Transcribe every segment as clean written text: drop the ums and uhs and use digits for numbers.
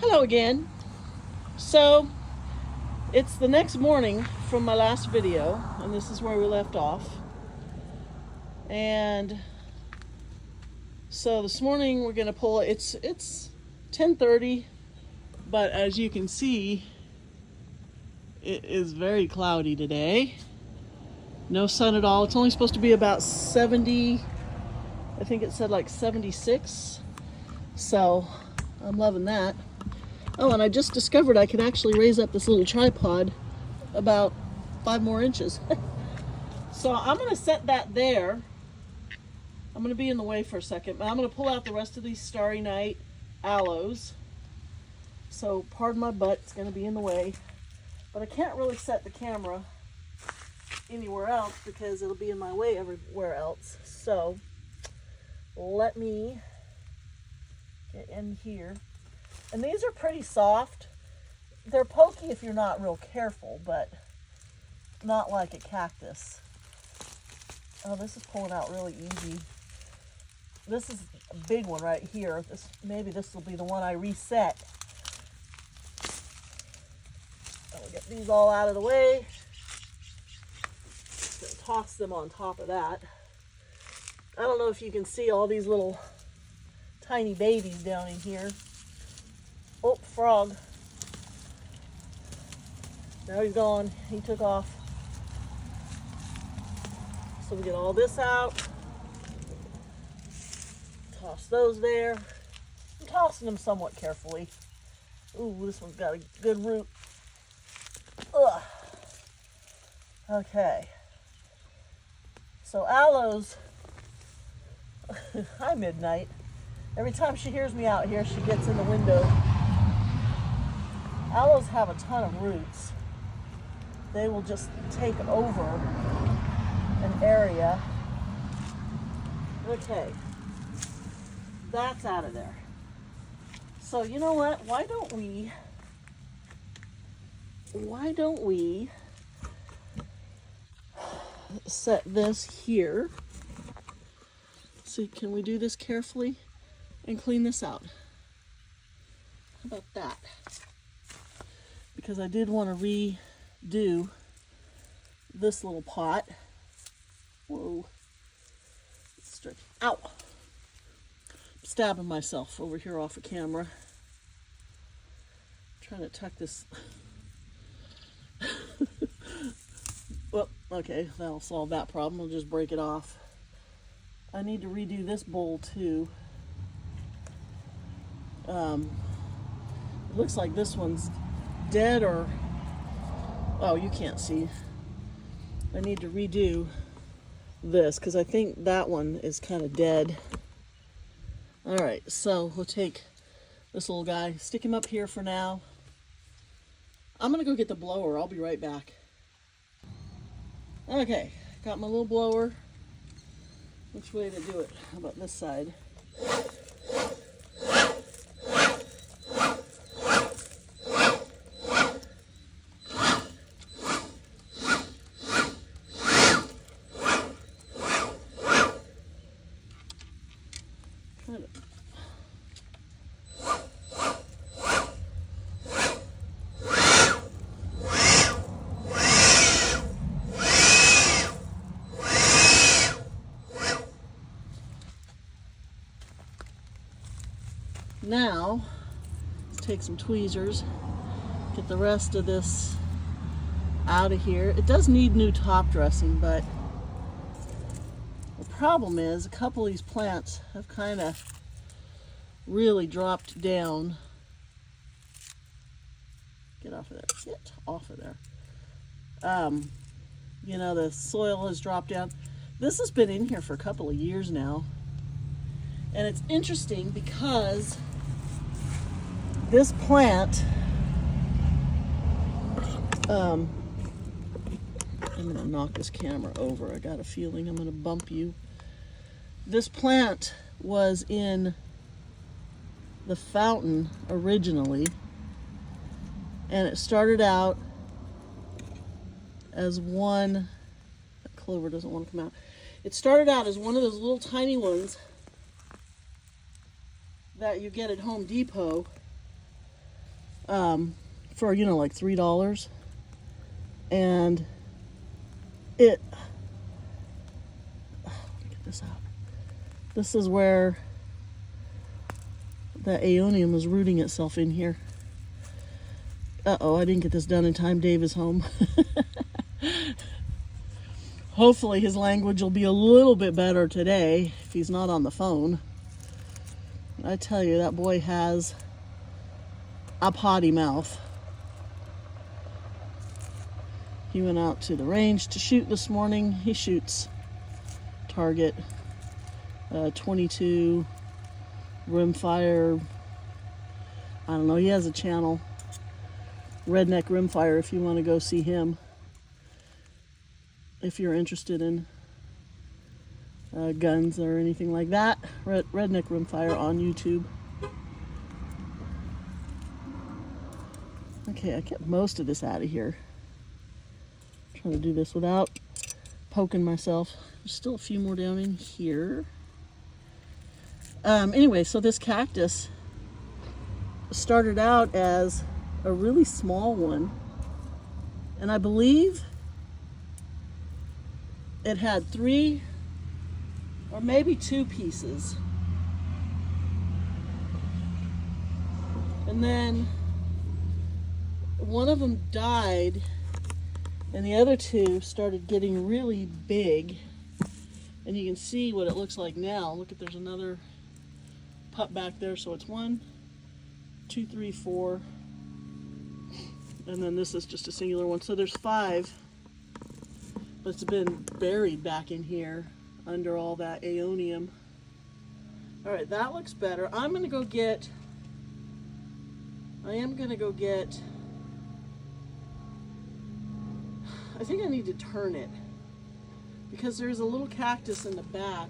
Hello again. So it's the next morning from my last video, and this is where we left off. And so this morning we're gonna pull. It's 10:30, but as you can see, it is very cloudy today. No sun at all. It's only supposed to be about 70. I think it said like 76. So I'm loving that. Oh, and I just discovered I can actually raise up this little tripod about 5 more inches. So I'm going to set that there. I'm going to be in the way for a second, but I'm going to pull out the rest of these Starry Night aloes. So pardon my butt, it's going to be in the way. But I can't really set the camera anywhere else because it'll be in my way everywhere else. So let me get in here. And these are pretty soft. They're pokey if you're not real careful, but not like a cactus. Oh, this is pulling out really easy. This is a big one right here. Maybe this will be the one I reset. I'll get these all out of the way. Toss them on top of that. I don't know if you can see all these little tiny babies down in here. Oh, frog. Now he's gone. He took off. So we get all this out. Toss those there. I'm tossing them somewhat carefully. Ooh, this one's got a good root. Ugh. Okay. So aloes. Hi, Midnight. Every time she hears me out here, she gets in the window. Aloes have a ton of roots. They will just take over an area. Okay, that's out of there. So you know what? Why don't we set this here? So can we do this carefully and clean this out? How about that? Because I did want to redo this little pot. Whoa. Ow. I'm stabbing myself over here off of camera. I'm trying to tuck this. Well, okay, that'll solve that problem. I'll just break it off. I need to redo this bowl too. It looks like this one's dead, or oh, you can't see. I need to redo this because I think that one is kind of dead. All right, so we'll take this little guy, stick him up here for now. I'm gonna go get the blower. I'll be right back. Okay, got my little blower. Which way to do it? How about this side? Now, let's take some tweezers, get the rest of this out of here. It does need new top dressing, but the problem is a couple of these plants have kind of really dropped down. Get off of there. Get off of there. You know, the soil has dropped down. This has been in here for a couple of years now. And it's interesting because this plant, I'm going to knock this camera over. I got a feeling I'm going to bump you. This plant was in the fountain originally, and it started out as one, that clover doesn't want to come out. It started out as one of those little tiny ones that you get at Home Depot, for, you know, like $3. And it, let me get this out. This is where the aeonium is rooting itself in here. Uh-oh, I didn't get this done in time. Dave is home. Hopefully his language will be a little bit better today if he's not on the phone. I tell you, that boy has a potty mouth. He went out to the range to shoot this morning. He shoots target 22 rimfire. I don't know, he has a channel, Redneck Rimfire, if you want to go see him, if you're interested in guns or anything like that. Redneck Rimfire on YouTube. Okay, I kept most of this out of here. I'm trying to do this without poking myself. There's still a few more down in here. Anyway, so this cactus started out as a really small one, and I believe it had 3 or maybe 2 pieces, and then one of them died and the other 2 started getting really big, and you can see what it looks like now. Look at, there's another pup back there. So it's 1, 2, 3, 4, and then this is just a singular one. So there's 5, but it's been buried back in here under all that aeonium. All right, that looks better. I am gonna go get I think I need to turn it, because there's a little cactus in the back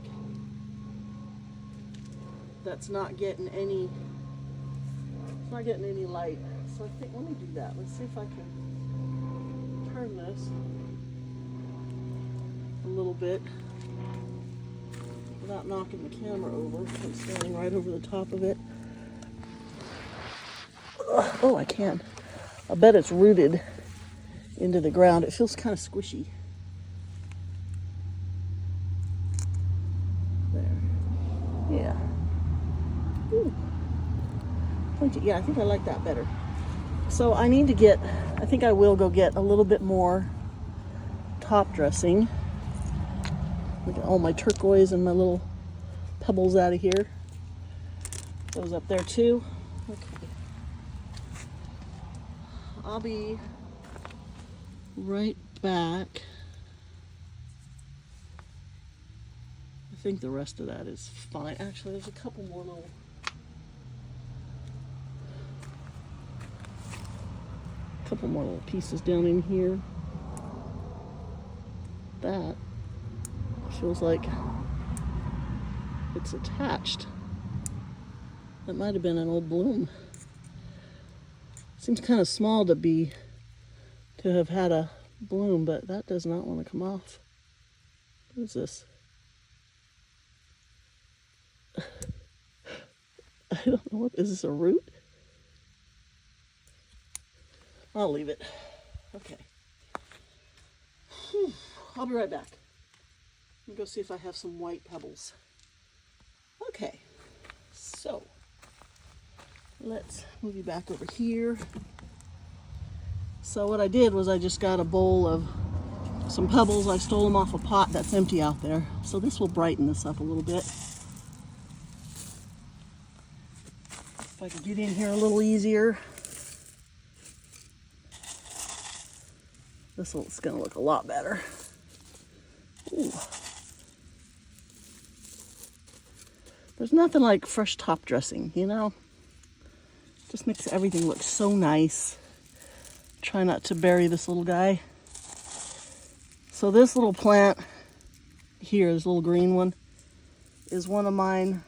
that's not getting any, light. So I think, let me do that. Let's see if I can turn this a little bit without knocking the camera over. I'm standing right over the top of it. Oh, I can. I bet it's rooted into the ground. It feels kind of squishy. There. Yeah. Ooh. Yeah, I think I like that better. So I need to get, I think I will go get a little bit more top dressing. Get all my turquoise and my little pebbles out of here. Those up there too. Okay. I'll be right back. I think the rest of that is fine. Actually, there's a couple more little pieces down in here. That feels like it's attached. That might have been an old bloom. Seems kind of small to have had a bloom, but that does not want to come off. What is this? I don't know. What is this, a root? I'll leave it. Okay. I'll be right back. Let me go see if I have some white pebbles. Okay, so let's move you back over here. So what I did was I just got a bowl of some pebbles. I stole them off a pot that's empty out there. So this will brighten this up a little bit. If I can get in here a little easier. This one's gonna look a lot better. Ooh. There's nothing like fresh top dressing, you know? Just makes everything look so nice. Try not to bury this little guy. So this little plant here, this little green one, is one of mine.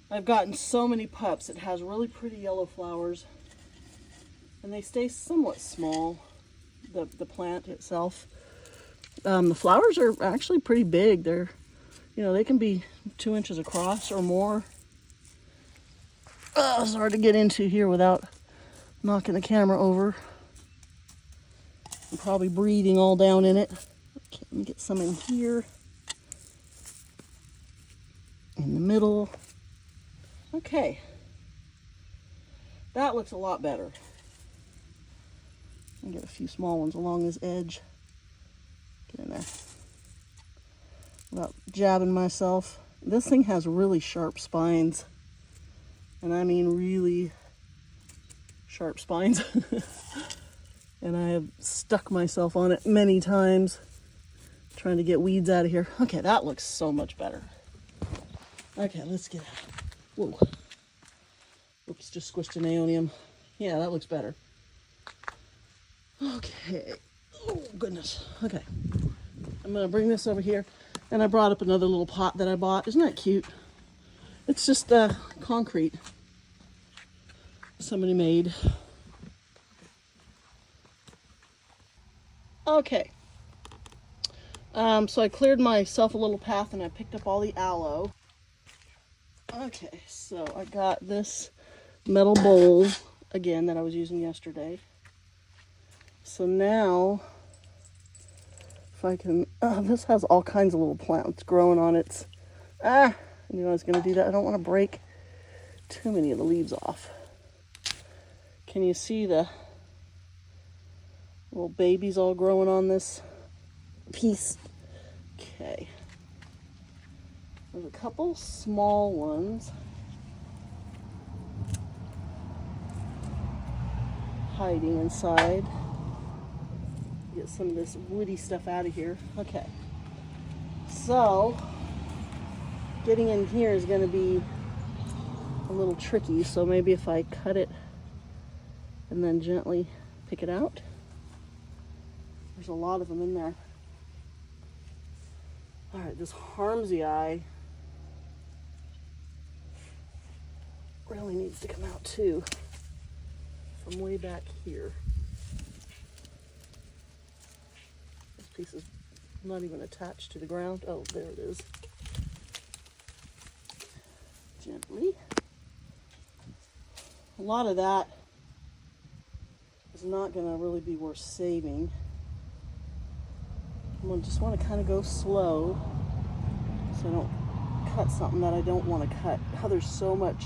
I've gotten so many pups. It has really pretty yellow flowers, and they stay somewhat small, the plant itself. The flowers are actually pretty big. They're, you know, they can be 2 inches across or more. It's hard to get into here without knocking the camera over. I'm probably breathing all down in it. Okay, let me get some in here. In the middle. Okay. That looks a lot better. I'll get a few small ones along this edge. Get in there. Without jabbing myself. This thing has really sharp spines. And I mean really sharp spines. And I have stuck myself on it many times trying to get weeds out of here. Okay, that looks so much better. Okay, let's get out. Whoa. Oops, just squished an aeonium. Yeah, that looks better. Okay. Oh, goodness. Okay. I'm going to bring this over here. And I brought up another little pot that I bought. Isn't that cute? It's just concrete. Somebody made. Okay. So I cleared myself a little path and I picked up all the aloe. Okay, so I got this metal bowl again that I was using yesterday. So now, if I can, this has all kinds of little plants growing on its, I knew I was going to do that. I don't want to break too many of the leaves off. Can you see the little babies all growing on this piece? Okay. There's a couple small ones hiding inside. Get some of this woody stuff out of here. Okay. So, getting in here is going to be a little tricky, so maybe if I cut it and then gently pick it out. There's a lot of them in there. All right, this Harmsii really needs to come out too, from way back here. This piece is not even attached to the ground. Oh, there it is. Gently. A lot of that is not going to really be worth saving. I just want to kind of go slow so I don't cut something that I don't want to cut. How there's so much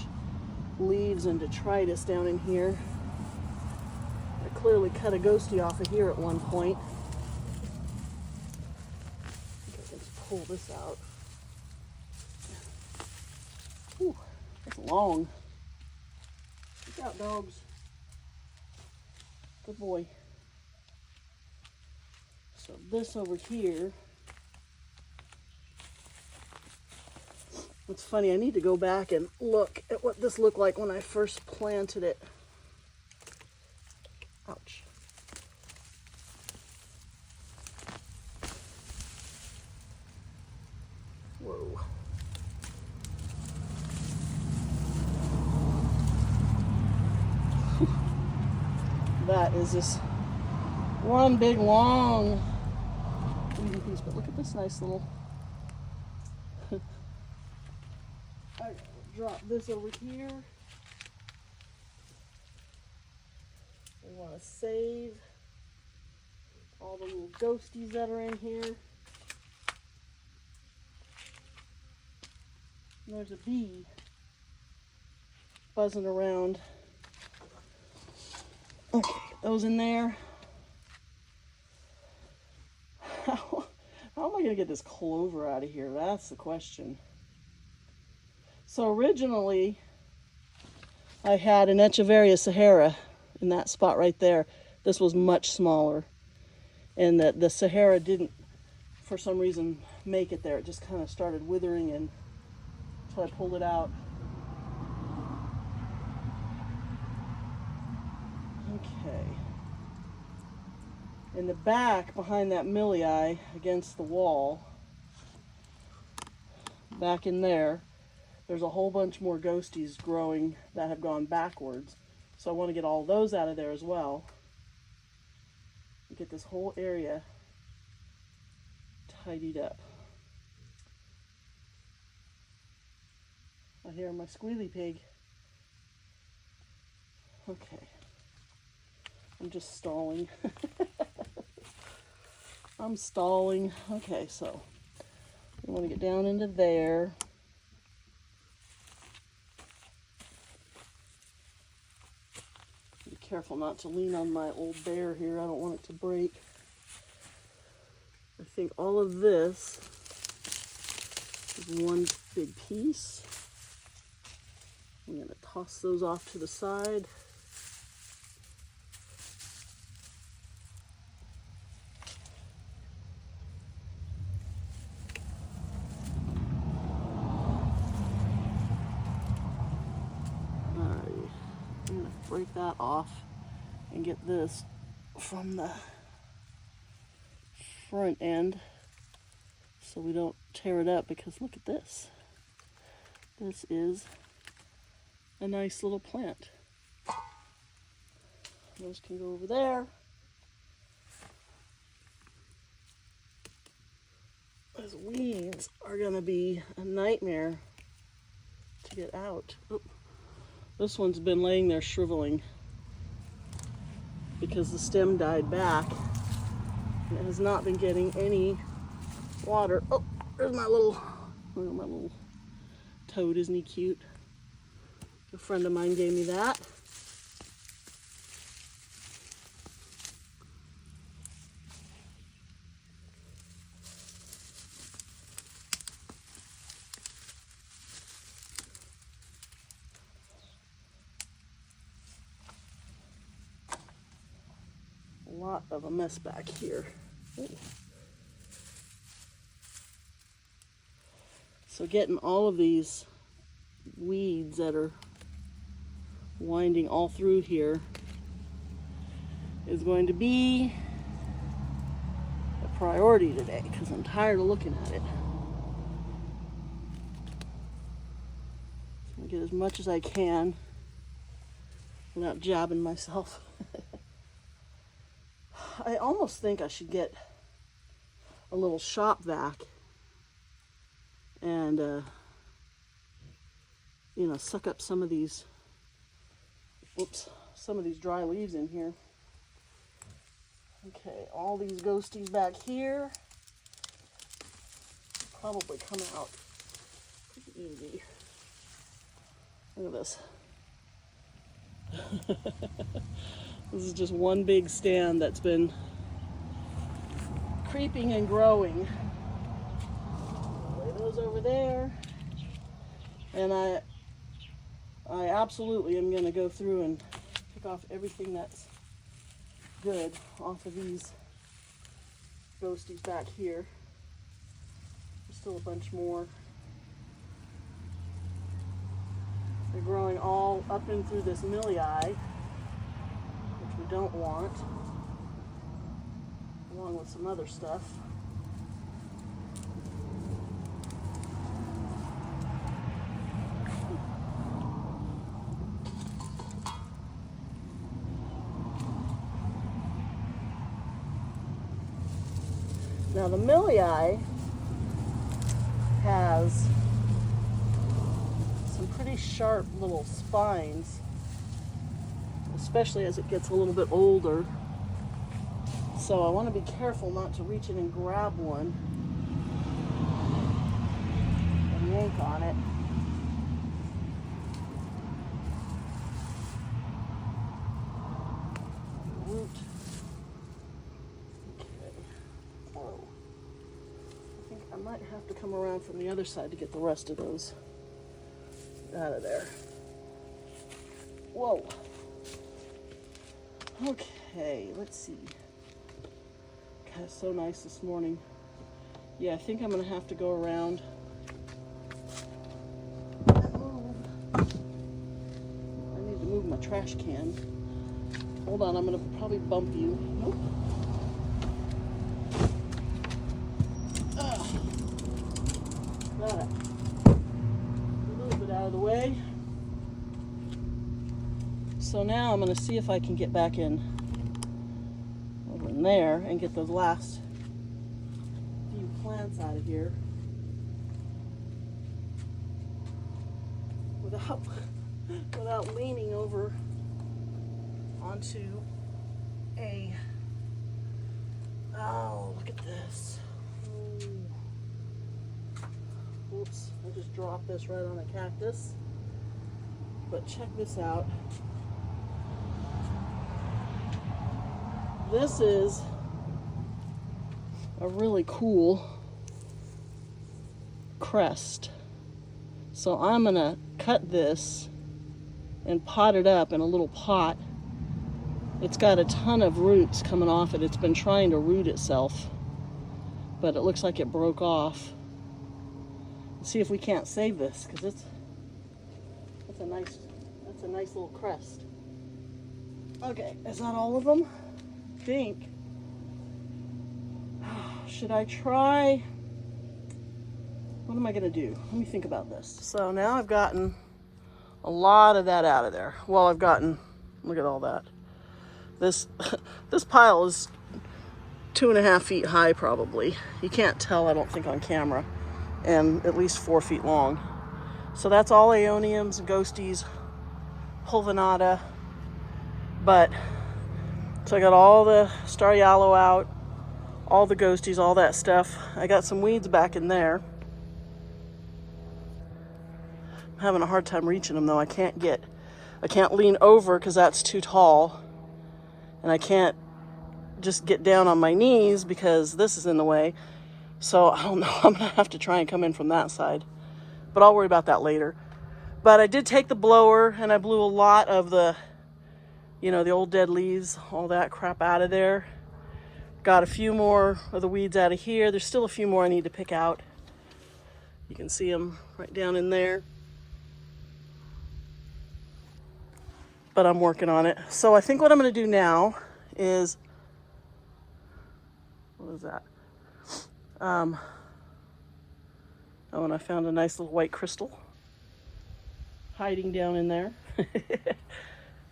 leaves and detritus down in here. I clearly cut a ghostie off of here at one point. I think I can just pull this out. Whew, that's long. Look out, dogs. Good boy. So this over here, it's funny, I need to go back and look at what this looked like when I first planted it. Ouch. Whoa. That is just one big long piece, but look at this nice little. I drop this over here. We want to save all the little ghosties that are in here. And there's a bee buzzing around. Okay, get those in there. How am I going to get this clover out of here? That's the question. So originally, I had an Echeveria Sahara in that spot right there. This was much smaller. And the Sahara didn't, for some reason, make it there. It just kind of started withering and until I pulled it out. Okay. In the back, behind that millii, against the wall, back in there, there's a whole bunch more ghosties growing that have gone backwards. So I want to get all those out of there as well. Get this whole area tidied up. I hear my squealy pig. Okay. I'm just stalling. I'm stalling. Okay, so we want to get down into there. Be careful not to lean on my old bear here. I don't want it to break. I think all of this is one big piece. I'm going to toss those off to the side. Alright, I'm going to break that off and get this from the front end so we don't tear it up, because look at this. This is a nice little plant. Those can go over there. Those weeds are going to be a nightmare to get out. Oh, this one's been laying there shriveling because the stem died back. And it has not been getting any water. Oh, there's my little toad. Isn't he cute? A friend of mine gave me that. A lot of a mess back here. Ooh. So getting all of these weeds that are winding all through here is going to be a priority today, because I'm tired of looking at it. So I'm going to get as much as I can without jabbing myself. I almost think I should get a little shop vac and you know, suck up some of these dry leaves in here. Okay, all these ghosties back here probably come out pretty easy. Look at this. This is just one big stand that's been creeping and growing. Lay those over there. And I absolutely am going to go through and pick off everything that's good off of these ghosties back here. There's still a bunch more. They're growing all up in through this millie eye, which we don't want, along with some other stuff. Now the millie eye has some pretty sharp little spines, especially as it gets a little bit older. So I want to be careful not to reach in and grab one and yank on it. Root. I might have to come around from the other side to get the rest of those out of there. Whoa. Okay, let's see. God, it's so nice this morning. Yeah, I think I'm going to have to go around and move. I need to move my trash can. Hold on, I'm going to probably bump you. Nope. Got it. A little bit out of the way. So now I'm going to see if I can get back in over in there and get those last few plants out of here without leaning over onto oh, look at this. Oops, I just dropped this right on a cactus. But check this out. This is a really cool crest. So I'm gonna cut this and pot it up in a little pot. It's got a ton of roots coming off it. It's been trying to root itself, but it looks like it broke off. Let's see if we can't save this, because that's a nice little crest. Okay, is that all of them? I think. Should I try? What am I gonna do? Let me think about this. So now I've gotten a lot of that out of there. Well, I've gotten, look at all that. This pile is 2.5 feet high probably. You can't tell, I don't think, on camera. And at least 4 feet long. So that's all aeoniums, ghosties, pulvinata. But, so I got all the star yellow out, all the ghosties, all that stuff. I got some weeds back in there. I'm having a hard time reaching them though. I can't lean over because that's too tall. And I can't just get down on my knees because this is in the way. So I don't know, I'm gonna have to try and come in from that side. But I'll worry about that later. But I did take the blower and I blew a lot of the, the old dead leaves, all that crap out of there. Got a few more of the weeds out of here. There's still a few more I need to pick out. You can see them right down in there. But I'm working on it. So I think what I'm gonna do now is, what is that? Oh, and I found a nice little white crystal hiding down in there.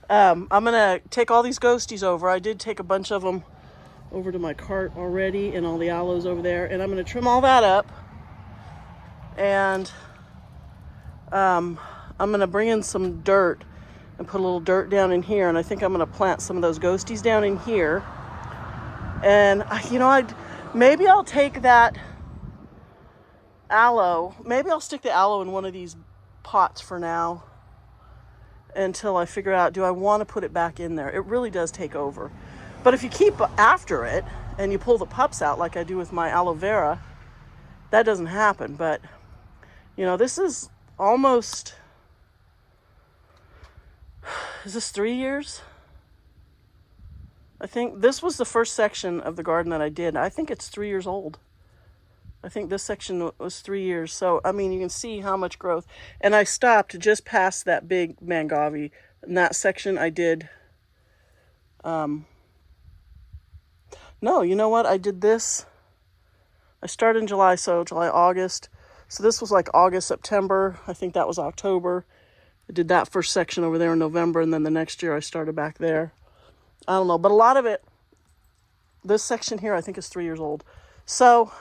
I'm gonna take all these ghosties over. I did take a bunch of them over to my cart already, and all the aloes over there, and I'm gonna trim all that up, and I'm gonna bring in some dirt and put a little dirt down in here, and I think I'm gonna plant some of those ghosties down in here. And maybe I'll take that aloe, maybe I'll stick the aloe in one of these pots for now until I figure out, do I want to put it back in there? It really does take over. But if you keep after it and you pull the pups out like I do with my aloe vera, that doesn't happen. But, this is almost, is this 3 years? I think this was the first section of the garden that I did. I think it's 3 years old. I think this section was 3 years. So, you can see how much growth. And I stopped just past that big mangavi. In that section I did, no, you know what? I did this. I started in July, so July, August. So this was like August, September. I think that was October. I did that first section over there in November, and then the next year I started back there. I don't know, but a lot of it, this section here, I think is 3 years old. So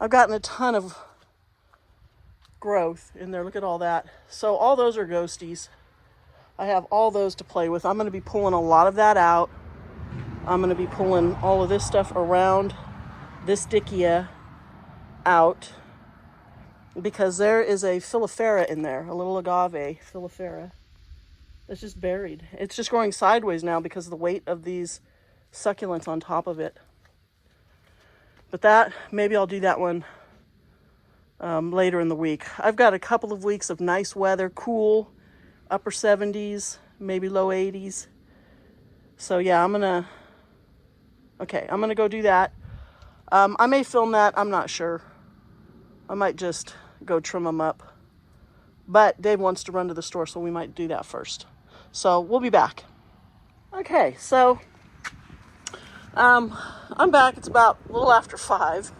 I've gotten a ton of growth in there. Look at all that. So all those are ghosties. I have all those to play with. I'm going to be pulling a lot of that out. I'm going to be pulling all of this stuff around this dickia out because there is a filifera in there, a little agave filifera. It's just buried. It's just growing sideways now because of the weight of these succulents on top of it. But that, maybe I'll do that one later in the week. I've got a couple of weeks of nice weather, cool, upper 70s, maybe low 80s. So yeah, I'm gonna go do that. I may film that, I'm not sure. I might just go trim them up. But Dave wants to run to the store, so we might do that first. So we'll be back. Okay, so I'm back. It's about a little after 5.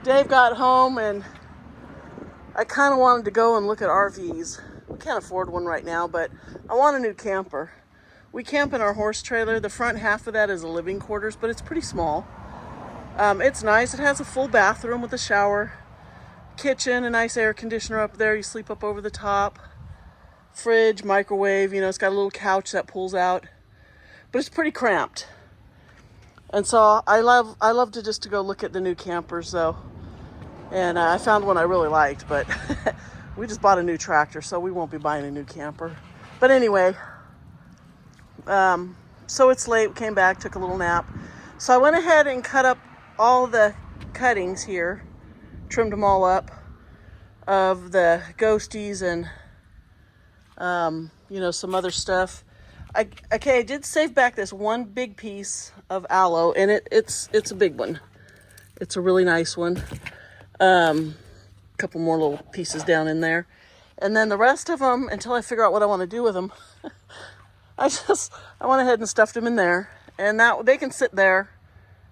Dave got home and I kind of wanted to go and look at RVs. We can't afford one right now, but I want a new camper. We camp in our horse trailer. The front half of that is a living quarters, but it's pretty small. It's nice. It has a full bathroom with a shower, kitchen, a nice air conditioner up there. You sleep up over the top. Fridge, microwave, it's got a little couch that pulls out. but it's pretty cramped. And so I love to just to go look at the new campers though. And I found one I really liked, but we just bought a new tractor, so we won't be buying a new camper. But anyway, so it's late, we came back, took a little nap. So I went ahead and cut up all the cuttings here, trimmed them all up of the ghosties and, you know, some other stuff. I did save back this one big piece of aloe, and it's a big one. It's a really nice one. Couple more little pieces down in there. And then the rest of them, until I figure out what I want to do with them, I went ahead and stuffed them in there. And that they can sit there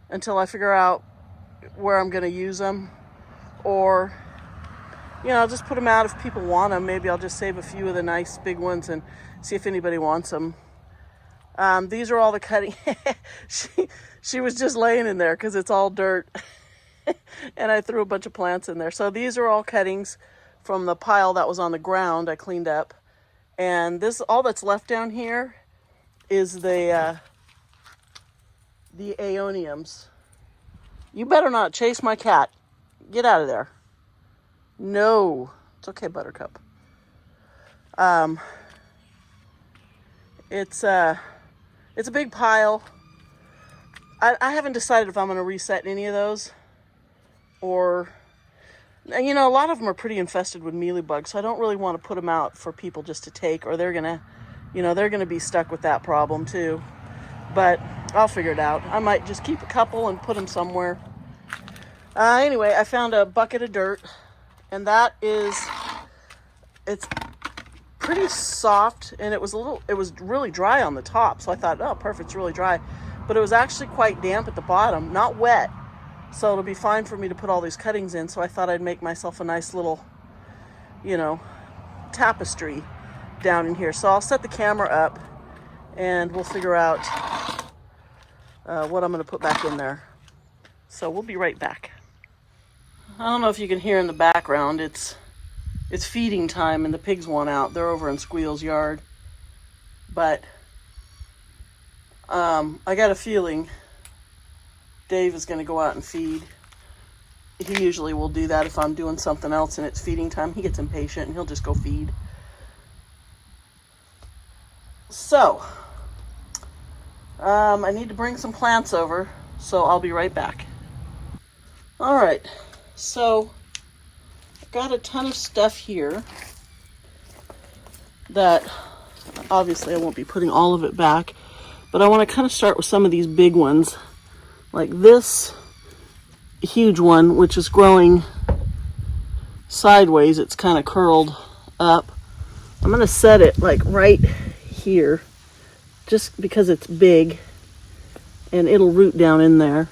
until I figure out where I'm going to use them. Or, you know, I'll just put them out if people want them. Maybe I'll just save a few of the nice big ones and see if anybody wants them. These are all the cutting. She was just laying in there because it's all dirt. And I threw a bunch of plants in there. So these are all cuttings from the pile that was on the ground I cleaned up. And this, all that's left down here is the aeoniums. You better not chase my cat. Get out of there. No. It's okay, Buttercup. It's a big pile. I haven't decided if I'm going to reset any of those. Or, you know, a lot of them are pretty infested with mealybugs, so I don't really want to put them out for people just to take, or they're going to, you know, they're going to be stuck with that problem too. But I'll figure it out. I might just keep a couple and put them somewhere. Anyway, I found a bucket of dirt, and it's pretty soft, and it was really dry on the top, so I thought, oh, perfect, it's really dry. But it was actually quite damp at the bottom, not wet. So it'll be fine for me to put all these cuttings in. So I thought I'd make myself a nice little, you know, tapestry down in here. So I'll set the camera up and we'll figure out what I'm going to put back in there. So we'll be right back. I don't know if you can hear in the background. It's feeding time and the pigs want out. They're over in Squeal's yard. But I got a feeling Dave is going to go out and feed. He usually will do that if I'm doing something else and it's feeding time. He gets impatient and he'll just go feed. So, I need to bring some plants over, so I'll be right back. Alright, so I've got a ton of stuff here that obviously I won't be putting all of it back, but I want to kind of start with some of these big ones. Like this huge one, which is growing sideways. It's kind of curled up. I'm going to set it like right here just because it's big and it'll root down in there.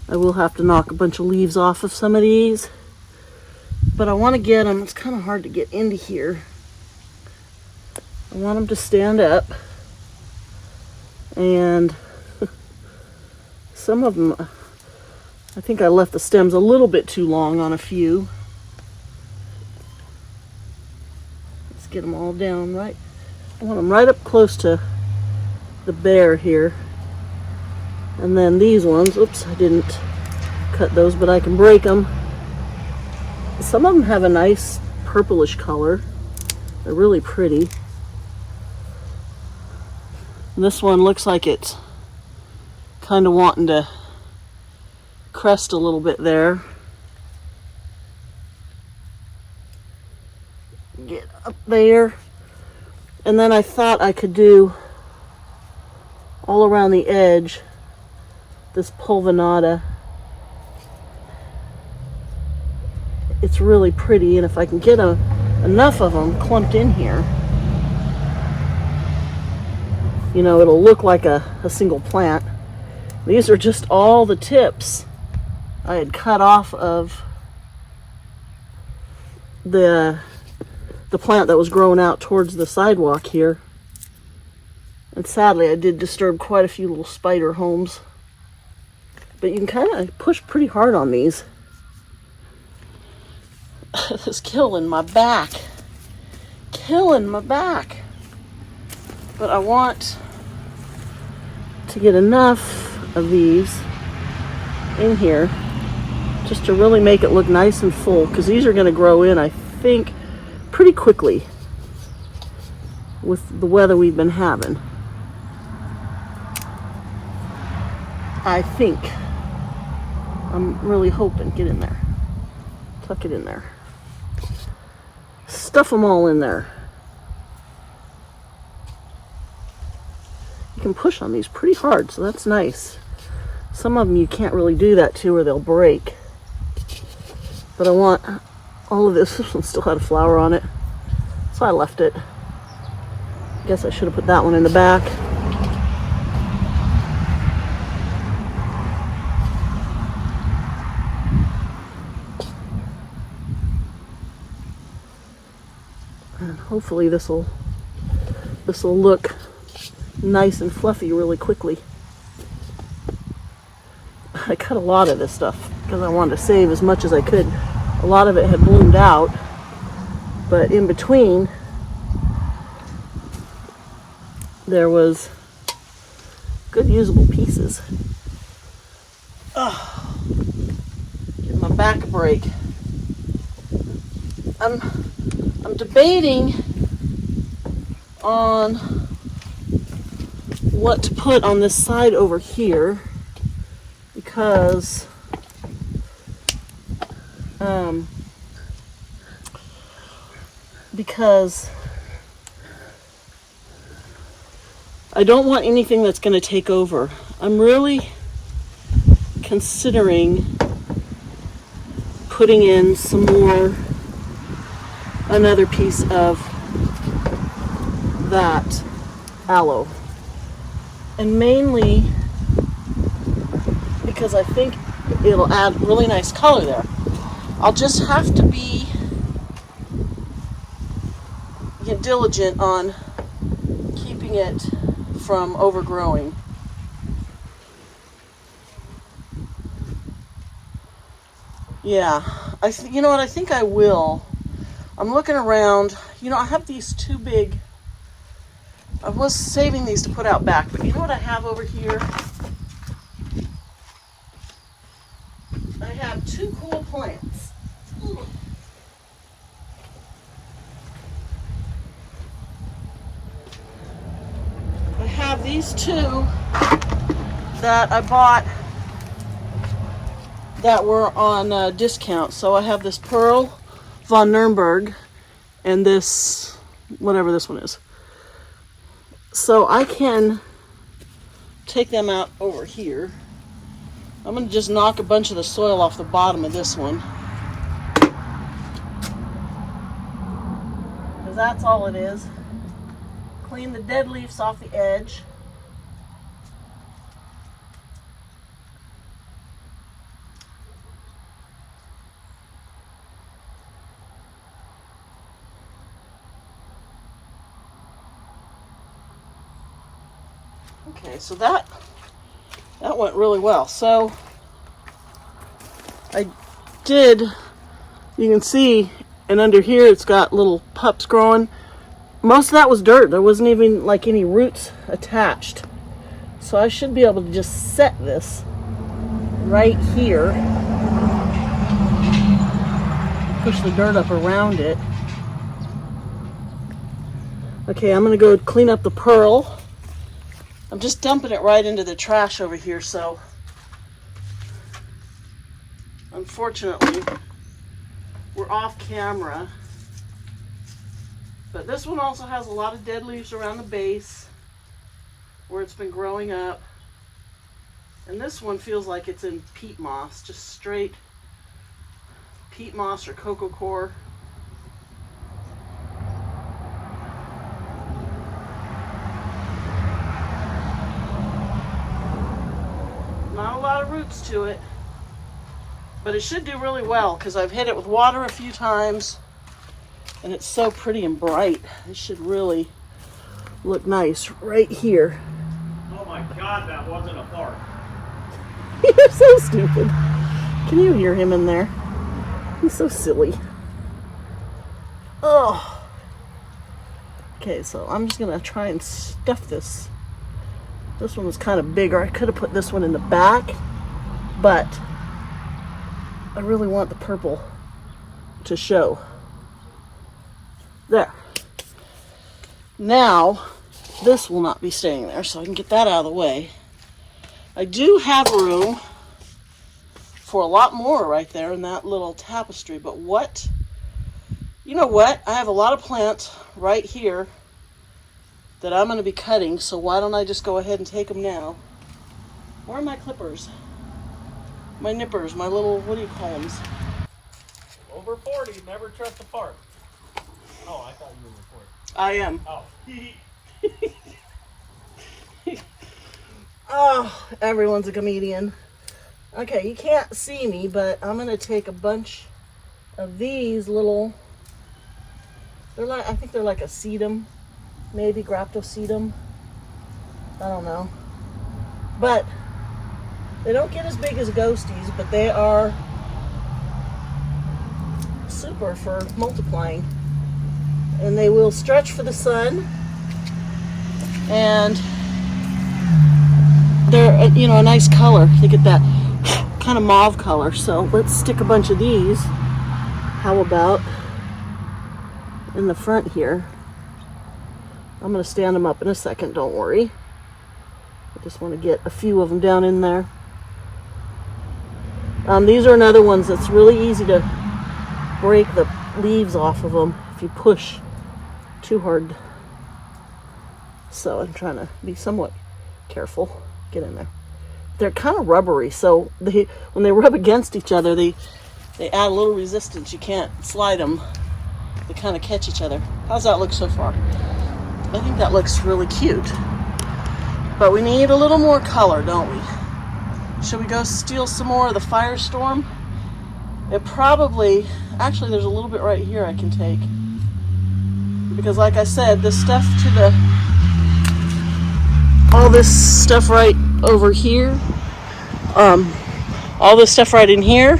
I will have to knock a bunch of leaves off of some of these, but I want to get them. It's kind of hard to get into here. I want them to stand up, and some of them, I think I left the stems a little bit too long on a few. Let's get them all down right. I want them right up close to the bare here. And then these ones, oops, I didn't cut those, but I can break them. Some of them have a nice purplish color. They're really pretty. And this one looks like it's kind of wanting to crest a little bit there. Get up there. And then I thought I could do all around the edge this pulvinata. It's really pretty, and if I can get enough of them clumped in here, you know, it'll look like a single plant. These are just all the tips I had cut off of the plant that was growing out towards the sidewalk here. And sadly, I did disturb quite a few little spider homes. But you can kind of push pretty hard on these. It's killing my back. Killing my back. But I want to get enough of these in here just to really make it look nice and full, because these are going to grow in, I think, pretty quickly with the weather we've been having. I think. I'm really hoping. Get in there. Tuck it in there. Stuff them all in there. You can push on these pretty hard, so that's nice. Some of them you can't really do that to or they'll break. But I want all of this. This one still had a flower on it, so I left it. Guess I should have put that one in the back. And hopefully this will look nice and fluffy really quickly. I cut a lot of this stuff because I wanted to save as much as I could. A lot of it had bloomed out, but in between there was good usable pieces. Oh, give my back a break. I'm debating on what to put on this side over here, because I don't want anything that's going to take over. I'm really considering putting in some more, another piece of that aloe. And mainly because I think it'll add really nice color there. I'll just have to be diligent on keeping it from overgrowing. Yeah, you know what, I think I will. I'm looking around. You know, I have these two big, I was saving these to put out back, but you know what I have over here? I have two cool plants. I have these two that I bought that were on discount. So I have this Pearl von Nürnberg and this, whatever this one is. So I can take them out over here. I'm going to just knock a bunch of the soil off the bottom of this one, because that's all it is. Clean the dead leaves off the edge. Okay, so that went really well. So I did, you can see, and under here it's got little pups growing. Most of that was dirt. There wasn't even like any roots attached. So I should be able to just set this right here. Push the dirt up around it. Okay, I'm gonna go clean up the Pearl. I'm just dumping it right into the trash over here, so unfortunately we're off camera. But this one also has a lot of dead leaves around the base where it's been growing up. And this one feels like it's in peat moss, just straight peat moss or coco coir. Not a lot of roots to it, but it should do really well because I've hit it with water a few times and it's so pretty and bright. It should really look nice right here. Oh my God, that wasn't a fart. You're so stupid. Can you hear him in there? He's so silly. Oh. Okay, so I'm just gonna try and stuff this This one was kind of bigger. I could have put this one in the back, but I really want the purple to show. There. Now, this will not be staying there, so I can get that out of the way. I do have room for a lot more right there in that little tapestry, but what? You know what? I have a lot of plants right here that I'm going to be cutting, so why don't I just go ahead and take them now? Where are my clippers? My nippers, my little, what do you call them? Over 40, never trust a fart. Oh, I thought you were recording. I am. Oh. Oh, everyone's a comedian. Okay, you can't see me, but I'm going to take a bunch of these little, they're like, I think they're like a sedum, maybe graptosedum. I don't know. But they don't get as big as ghosties, but they are super for multiplying. And they will stretch for the sun. And they're, you know, a nice color. They get that kind of mauve color. So let's stick a bunch of these. How about in the front here? I'm going to stand them up in a second, don't worry. I just want to get a few of them down in there. These are another ones that's really easy to break the leaves off of them if you push too hard. So I'm trying to be somewhat careful. Get in there. They're kind of rubbery, so when they rub against each other, they add a little resistance. You can't slide them. They kind of catch each other. How's that look so far? I think that looks really cute. But we need a little more color, don't we? Should we go steal some more of the Firestorm? It probably, actually there's a little bit right here I can take. Because like I said, this stuff to the, all this stuff right over here, all this stuff right in here,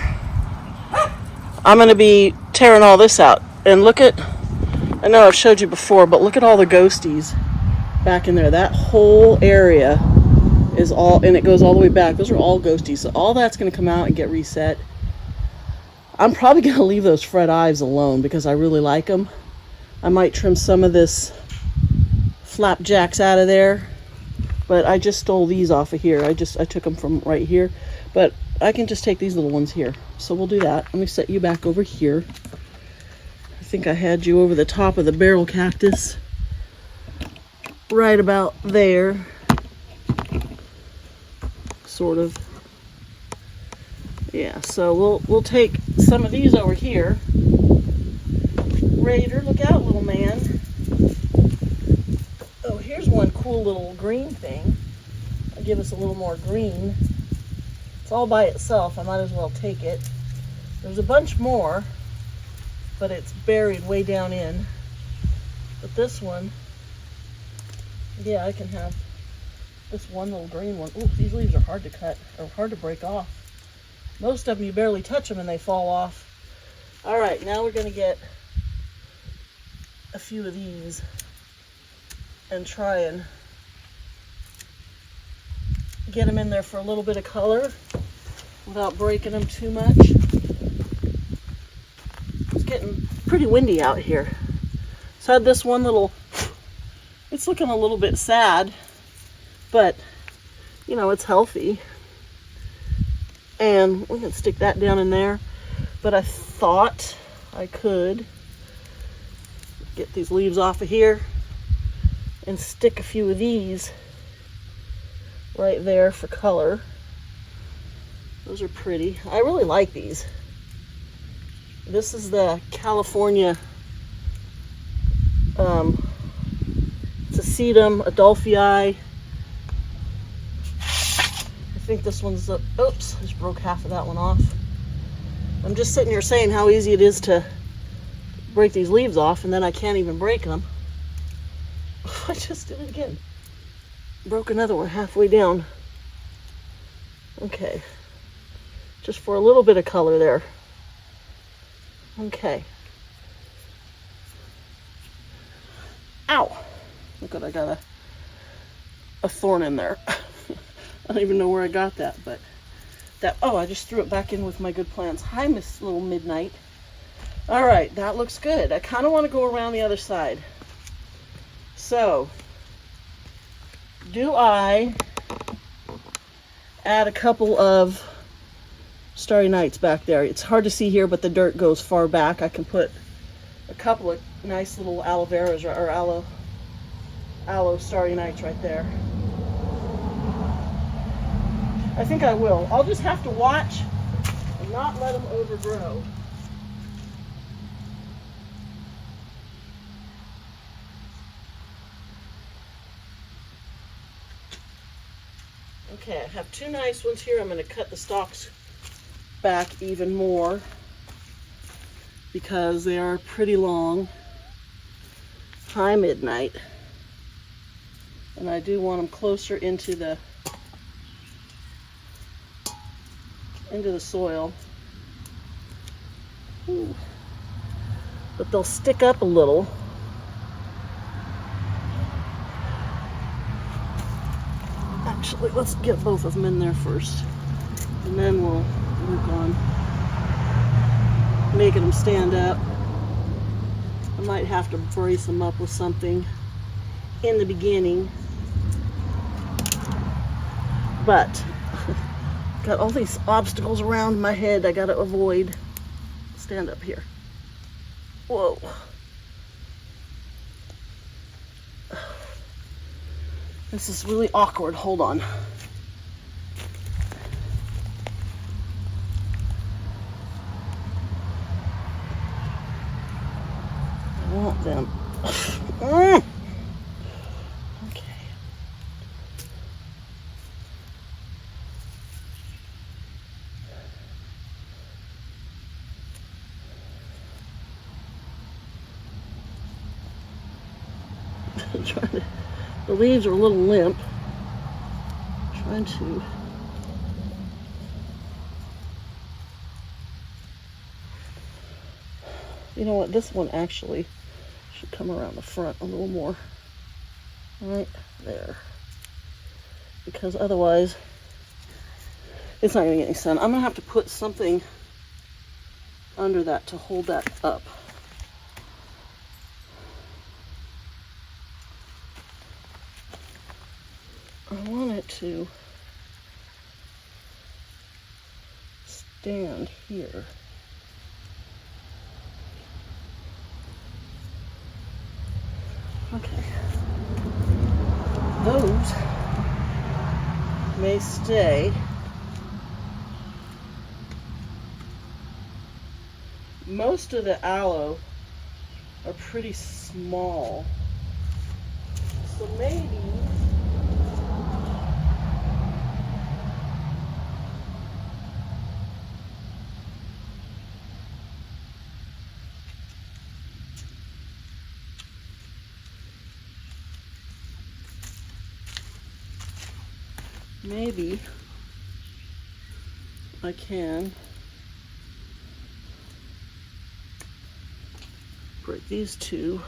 I'm going to be tearing all this out. And look at, I know I've showed you before, but look at all the ghosties back in there. That whole area is all, and it goes all the way back. Those are all ghosties. So all that's going to come out and get reset. I'm probably going to leave those Fred Ives alone because I really like them. I might trim some of this flapjacks out of there. But I just stole these off of here. I took them from right here. But I can just take these little ones here. So we'll do that. Let me set you back over here. I think I had you over the top of the barrel cactus. Right about there. Sort of. Yeah, so we'll take some of these over here. Raider, look out, little man. Oh, here's one cool little green thing. I'll give us a little more green. It's all by itself. I might as well take it. There's a bunch more, but it's buried way down in. But this one, yeah, I can have this one little green one. Ooh, these leaves are hard to cut, or hard to break off. Most of them, you barely touch them and they fall off. All right, now we're going to get a few of these and try and get them in there for a little bit of color without breaking them too much. It's getting pretty windy out here. So I had this one little, it's looking a little bit sad, but you know, it's healthy. And we can stick that down in there. But I thought I could get these leaves off of here and stick a few of these right there for color. Those are pretty. I really like these. This is the California, it's a sedum, Adolphii. I think this one's the, oops, I just broke half of that one off. I'm just sitting here saying how easy it is to break these leaves off, and then I can't even break them. I just did it again. Broke another one halfway down. Okay. Just for a little bit of color there. Okay. Ow. Look what I got a thorn in there. I don't even know where I got that, but that, oh, I just threw it back in with my good plants. Hi, Miss Little Midnight. All right, that looks good. I kind of want to go around the other side. So, do I add a couple of Starry Nights back there? It's hard to see here, but the dirt goes far back. I can put a couple of nice little aloe veras or aloe Starry Nights right there. I think I will. I'll just have to watch and not let them overgrow. Okay, I have two nice ones here. I'm going to cut the stalks back even more because they are pretty long. Hi, Midnight. And I do want them closer into the soil. Ooh. But they'll stick up a little. Actually, let's get both of them in there first, and then we'll work on making them stand up. I might have to brace them up with something in the beginning, but got all these obstacles around my head I gotta avoid. Stand up here. Whoa. This is really awkward. Hold on. I want them. Okay. The leaves are a little limp. Trying to you know what, this one actually should come around the front a little more. Right there. Because otherwise it's not gonna get any sun. I'm gonna have to put something under that to hold that up. I want it to stand here. Okay. Those may stay. Most of the aloe are pretty small. So maybe I can break these two.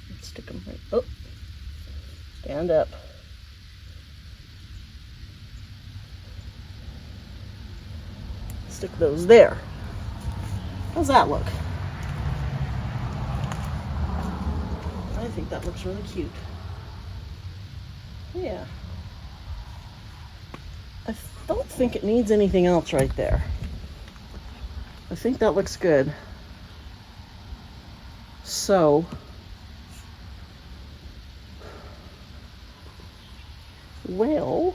Let's stick them right. Oh, stand up. Stick those there. How's that look? I think that looks really cute. Yeah. I don't think it needs anything else right there. I think that looks good. So, well,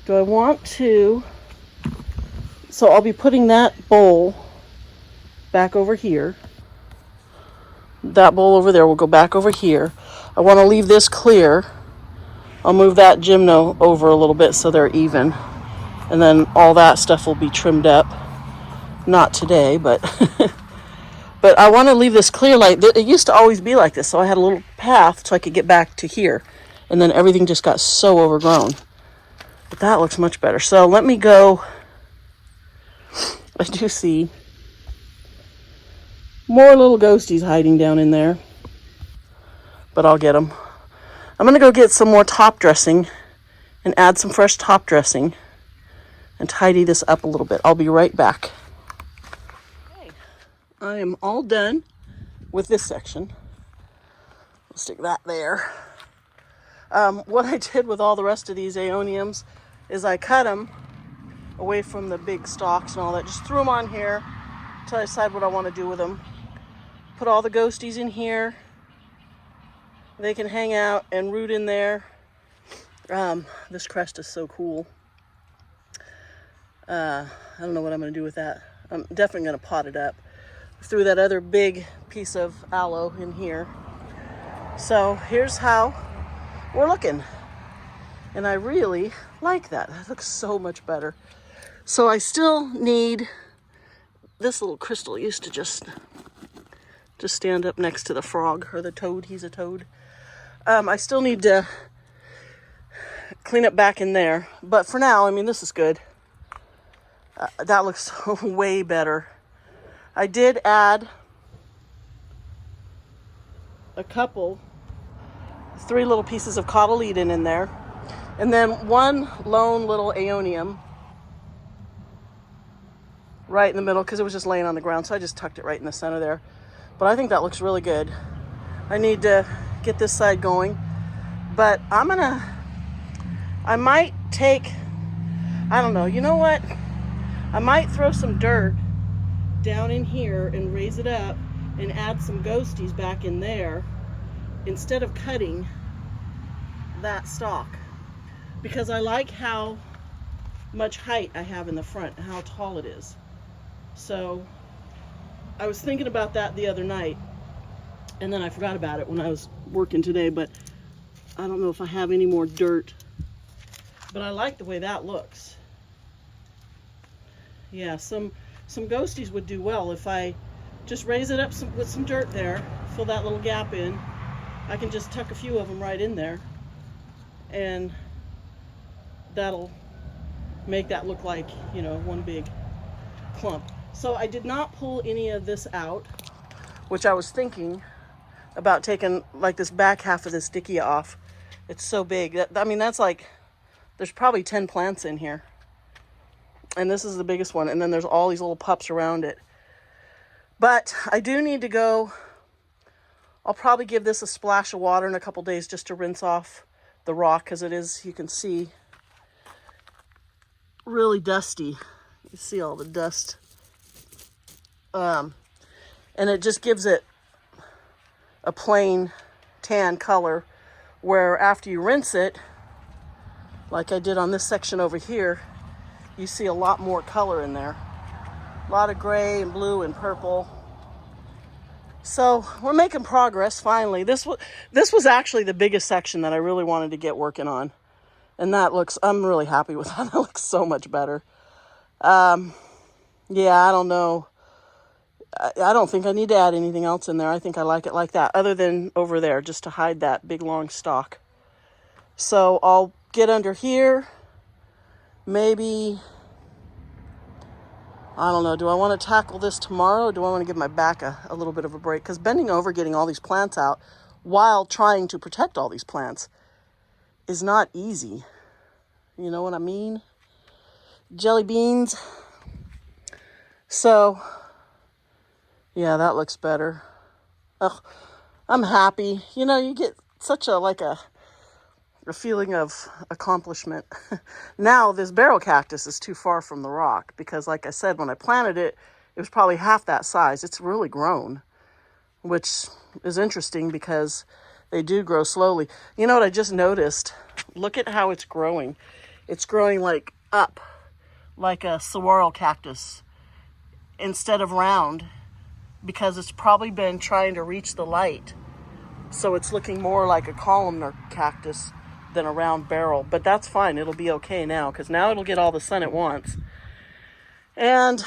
do I want to, so I'll be putting that bowl back over here. That bowl over there will go back over here. I want to leave this clear. I'll move that gymno over a little bit so they're even. And then all that stuff will be trimmed up. Not today, but but I want to leave this clear like it used to always be like this. So I had a little path so I could get back to here. And then everything just got so overgrown. But that looks much better. So let me go. I do see more little ghosties hiding down in there. but I'll get them. I'm going to go get some more top dressing and add some fresh top dressing and tidy this up a little bit. I'll be right back. Okay. I am all done with this section. I'll stick that there. What I did with all the rest of these aeoniums is I cut them away from the big stalks and all that. Just threw them on here until I decide what I want to do with them. Put all the ghosties in here. They can hang out and root in there. This crest is so cool. I don't know what I'm going to do with that. I'm definitely going to pot it up. Threw that other big piece of aloe in here. So here's how we're looking. And I really like that. That looks so much better. So I still need, this little crystal used to just stand up next to the frog or the toad. He's a toad. I still need to clean up back in there. But for now, I mean, this is good. That looks way better. I did add a couple, 3 little pieces of cotyledon in there. And then one lone little aeonium right in the middle because it was just laying on the ground. So I just tucked it right in the center there. But I think that looks really good. I need to get this side going. But I might take, I don't know, you know what? I might throw some dirt down in here and raise it up and add some ghosties back in there instead of cutting that stalk. Because I like how much height I have in the front and how tall it is. So I was thinking about that the other night and then I forgot about it when I was working today, but I don't know if I have any more dirt. But I like the way that looks. Yeah, some ghosties would do well if I just raise it up with some dirt there, fill that little gap in. I can just tuck a few of them right in there and that'll make that look like, you know, one big clump. So I did not pull any of this out, which I was thinking about taking like this back half of this dickia off. It's so big. I mean, that's like, there's probably 10 plants in here. And this is the biggest one. And then there's all these little pups around it. But I do need to go, I'll probably give this a splash of water in a couple days just to rinse off the rock, because it is, you can see, really dusty. You see all the dust. And it just gives it a plain tan color, where after you rinse it, like I did on this section over here, you see a lot more color in there. A lot of gray and blue and purple. So we're making progress finally. This was actually the biggest section that I really wanted to get working on. And that looks, I'm really happy with that. That looks so much better. Yeah, I don't know. I don't think I need to add anything else in there. I think I like it like that, other than over there, just to hide that big long stalk. So I'll get under here. Maybe, I don't know, do I want to tackle this tomorrow, or do I want to give my back a little bit of a break? Because bending over, getting all these plants out while trying to protect all these plants is not easy. You know what I mean? Jelly beans. So, yeah, that looks better. Ugh, I'm happy. You know, you get such a feeling of accomplishment. Now this barrel cactus is too far from the rock because, like I said, when I planted it, it was probably half that size. It's really grown, which is interesting because they do grow slowly. You know what I just noticed? Look at how it's growing. It's growing like up, like a saguaro cactus instead of round, because it's probably been trying to reach the light. So it's looking more like a columnar cactus than a round barrel. But that's fine. It'll be okay now, because now it'll get all the sun it wants. And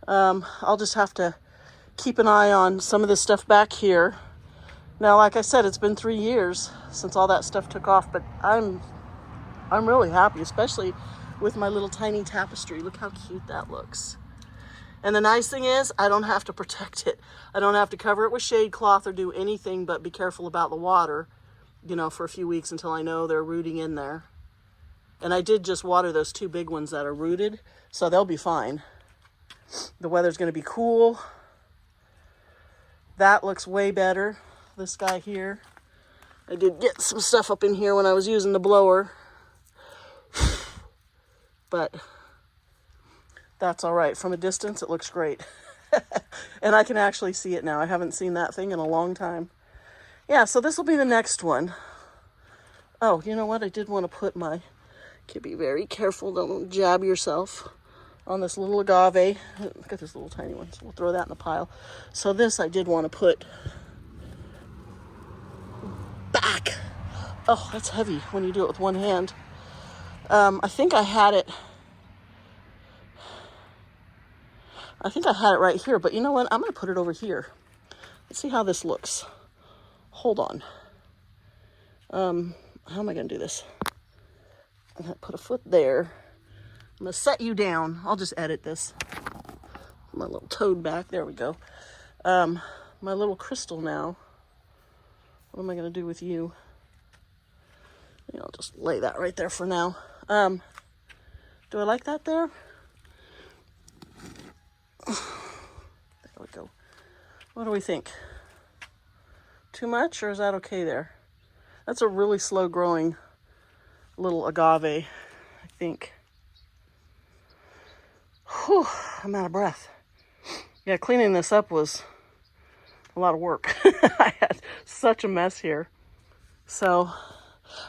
I'll just have to keep an eye on some of this stuff back here. Now, like I said, it's been 3 years since all that stuff took off, but I'm really happy, especially with my little tiny tapestry. Look how cute that looks. And the nice thing is I don't have to protect it. I don't have to cover it with shade cloth or do anything but be careful about the water, you know, for a few weeks until I know they're rooting in there. And I did just water those 2 big ones that are rooted, so they'll be fine. The weather's going to be cool. That looks way better. This guy here. I did get some stuff up in here when I was using the blower. But that's all right. From a distance, it looks great. And I can actually see it now. I haven't seen that thing in a long time. Yeah, so this will be the next one. Oh, you know what? I did want to put my... Okay, be very careful. Don't jab yourself on this little agave. Look at this little tiny one. So we'll throw that in the pile. So this I did want to put back. Oh, that's heavy when you do it with one hand. I think I had it right here, but you know what? I'm going to put it over here. Let's see how this looks. Hold on. How am I going to do this? I'm going to put a foot there. I'm going to set you down. I'll just edit this. My little toad back. There we go. My little crystal now. What am I going to do with you? You know, I'll just lay that right there for now. Do I like that there? There we go. What do we think? Too much, or is that okay there? That's a really slow growing little agave, I think. Whew, I'm out of breath. Yeah, cleaning this up was a lot of work. I had such a mess here. So,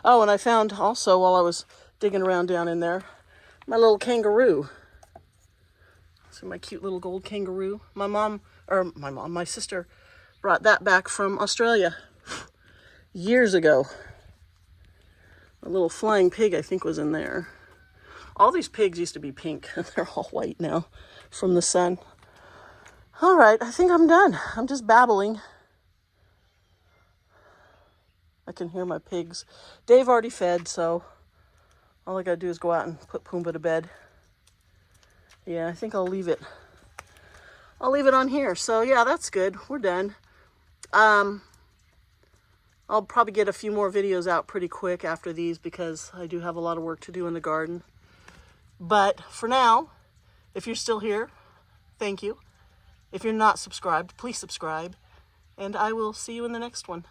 oh, and I found also while I was digging around down in there, my little kangaroo. See my cute little gold kangaroo? My sister brought that back from Australia years ago. A little flying pig, I think, was in there. All these pigs used to be pink. They're all white now from the sun. All right, I think I'm done. I'm just babbling. I can hear my pigs. Dave already fed, so all I gotta do is go out and put Pumbaa to bed. Yeah, I think I'll leave it. I'll leave it on here. So yeah, that's good. We're done. I'll probably get a few more videos out pretty quick after these because I do have a lot of work to do in the garden. But for now, if you're still here, thank you. If you're not subscribed, please subscribe. And I will see you in the next one.